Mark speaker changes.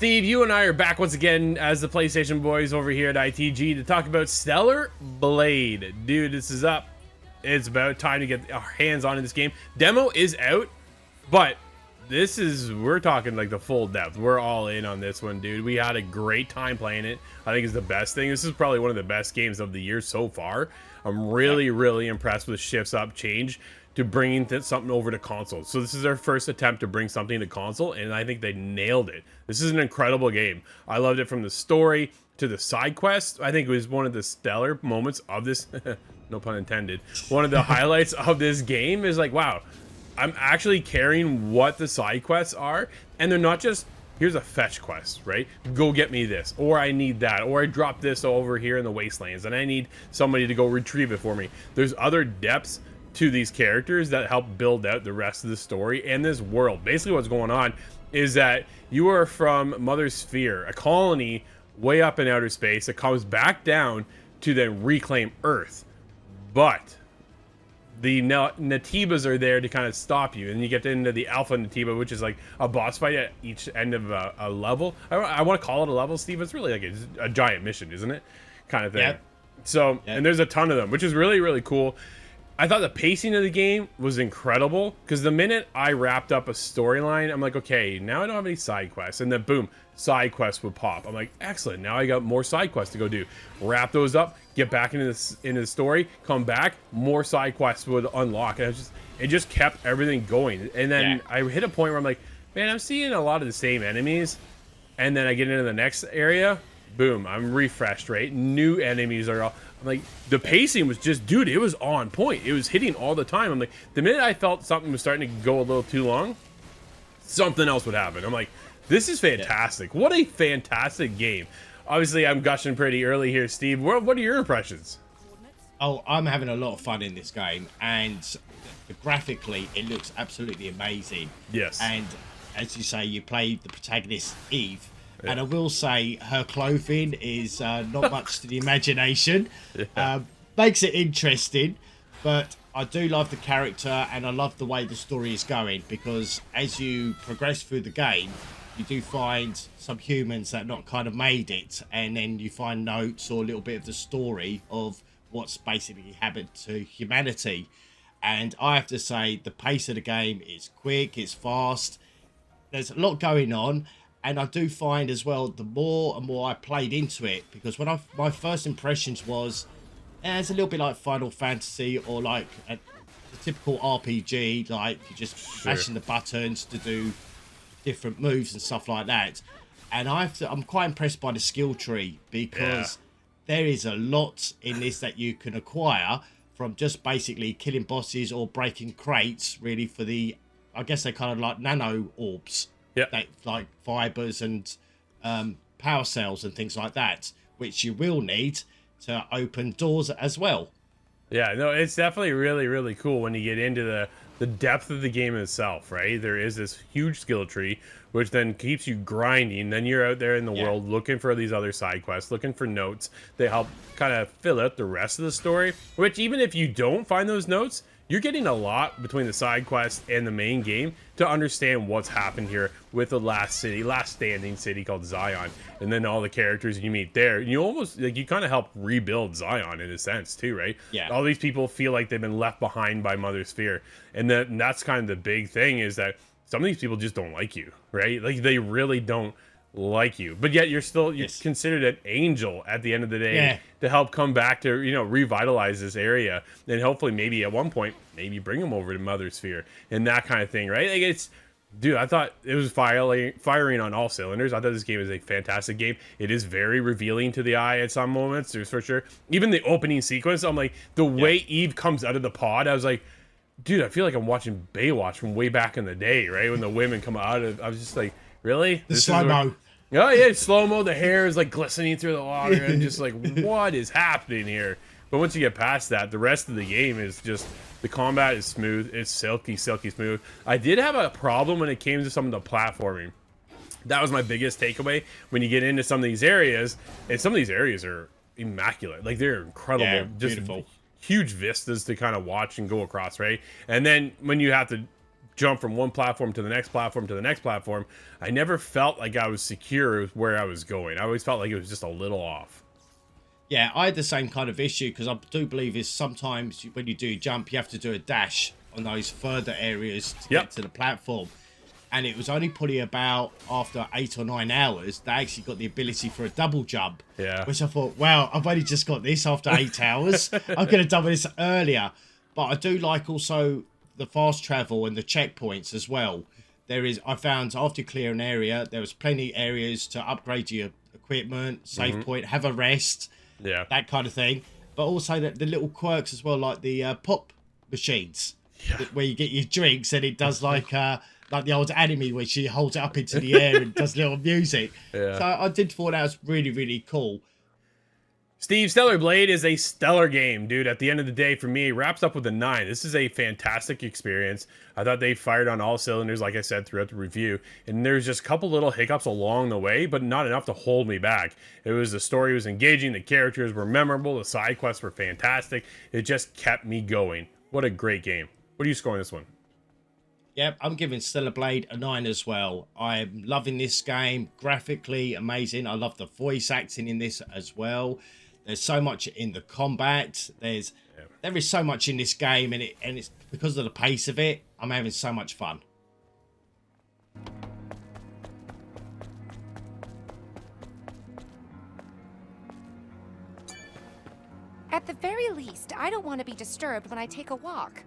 Speaker 1: Steve, you and I are back once again as the PlayStation boys over here at ITG to talk about Stellar Blade. Dude, this is up. It's about time to get our hands on in this game. Demo is out, but we're talking like the full depth. We're all in on this one, dude. We had a great time playing it. I think it's the best thing. This is probably one of the best games of the year so far. I'm really impressed with Shifts Up change to bringing something over to console. So this is our first attempt to bring something to console, and I think they nailed it. This is an incredible game. I loved it from the story to the side quest. I think it was one of the stellar moments of this, no pun intended, one of the highlights of this game is like, wow, I'm actually caring what the side quests are, and they're not just, here's a fetch quest, right? Go get me this, or I need that, or I dropped this over here in the wastelands, and I need somebody to go retrieve it for me. There's other depths to these characters that help build out the rest of the story and this world. Basically what's going on is that you are from Mother Sphere, a colony way up in outer space that comes back down to then reclaim Earth. But the Naytibas are there to kind of stop you, and you get into the Alpha Naytiba, which is like a boss fight at each end of a level. I want to call it a level, Steve. It's really like a giant mission, isn't it? Kind of thing. Yep. So, and there's a ton of them, which is really cool. I thought the pacing of the game was incredible, because the minute I wrapped up a storyline, I'm like, okay, now I don't have any side quests, and then boom, side quests would pop. I'm like, excellent, now I got more side quests to go do. Wrap those up, get back into the story, come back, more side quests would unlock, and it just kept everything going. And then I hit a point where I'm like, man, I'm seeing a lot of the same enemies, and then I get into the next area, boom, I'm refreshed, right? New enemies are all. I'm like, the pacing was just, dude, it was on point. It was hitting all the time. I'm like, the minute I felt something was starting to go a little too long, something else would happen. I'm like, this is fantastic. What a fantastic game. Obviously, I'm gushing pretty early here, Steve. What are your impressions?
Speaker 2: Oh, I'm having a lot of fun in this game, and graphically, it looks absolutely amazing.
Speaker 1: Yes.
Speaker 2: And as you say, you play the protagonist, Eve. Yeah. And I will say her clothing is not much to the imagination. Makes it interesting, but I do love the character, and I love the way the story is going, because as you progress through the game, you do find some humans that not kind of made it, and then you find notes or a little bit of the story of what's basically happened to humanity. And I have to say, the pace of the game is quick, it's fast, there's a lot going on. And I do find as well, the more and more I played into it, because when my first impressions was, it's a little bit like Final Fantasy, or like a typical RPG, like you're just mashing the buttons to do different moves and stuff like that. And I'm quite impressed by the skill tree, because there is a lot in this that you can acquire from just basically killing bosses or breaking crates, really, for the, I guess they're kind of like nano orbs. That, like fibers and power cells and things like that, which you will need to open doors as well.
Speaker 1: Yeah, no, it's definitely really cool when you get into the depth of the game itself, right? There is this huge skill tree, which then keeps you grinding. Then you're out there in the world looking for these other side quests, looking for notes that help kind of fill out the rest of the story, which even if you don't find those notes, you're getting a lot between the side quest and the main game to understand what's happened here with the last standing city called XION, and then all the characters you meet there. You almost, like, you kind of help rebuild XION in a sense too, right? Yeah. All these people feel like they've been left behind by Mother Sphere, and that's kind of the big thing, is that some of these people just don't like you, right? Like, they really don't like you, but yet you're considered an angel at the end of the day to help come back to, revitalize this area, and hopefully maybe at one point maybe bring them over to Mother Sphere and that kind of thing, right? Like, it's, dude, I thought it was firing on all cylinders. I thought this game was a fantastic game. It is very revealing to the eye at some moments, there's for sure. Even the opening sequence, I'm like, the way Eve comes out of the pod, I was like, dude, I feel like I'm watching Baywatch from way back in the day, right? When the women come out of, I was just like, really?
Speaker 2: The slow-mo.
Speaker 1: Oh, yeah, slow-mo. The hair is, like, glistening through the water. And just like, what is happening here? But once you get past that, the rest of the game is just, the combat is smooth. It's silky smooth. I did have a problem when it came to some of the platforming. That was my biggest takeaway. When you get into some of these areas, and some of these areas are immaculate. Like, they're incredible.
Speaker 2: Yeah,
Speaker 1: just
Speaker 2: beautiful.
Speaker 1: Huge vistas to kind of watch and go across, right? And then when you have to jump from one platform to the next platform to the next platform, I never felt like I was secure with where I was going. I always felt like it was just a little off.
Speaker 2: Yeah, I had the same kind of issue because I do believe is sometimes when you do jump, you have to do a dash on those further areas to get to the platform. And it was only probably about after 8 or 9 hours they actually got the ability for a double jump.
Speaker 1: Yeah.
Speaker 2: Which I thought, wow, I've only just got this after 8 hours. I could have done this earlier. But I do like also the fast travel and the checkpoints as well. I found after you clear an area, there was plenty areas to upgrade your equipment, save point, have a rest, that kind of thing. But also the little quirks as well, like the pop machines, where you get your drinks and it does like the old anime where she holds it up into the air and does little music. So I did thought that was really, really cool.
Speaker 1: Steve, Stellar Blade is a stellar game, dude. At the end of the day, for me, it wraps up with a 9. This is a fantastic experience. I thought they fired on all cylinders, like I said, throughout the review. And there's just a couple little hiccups along the way, but not enough to hold me back. The story was engaging, the characters were memorable, the side quests were fantastic. It just kept me going. What a great game. What are you scoring this one?
Speaker 2: Yep, I'm giving Stellar Blade a 9 as well. I'm loving this game. Graphically amazing. I love the voice acting in this as well. There's so much in the combat. There is so much in this game, and it's because of the pace of it. I'm having so much fun.
Speaker 3: At the very least, I don't want to be disturbed when I take a walk.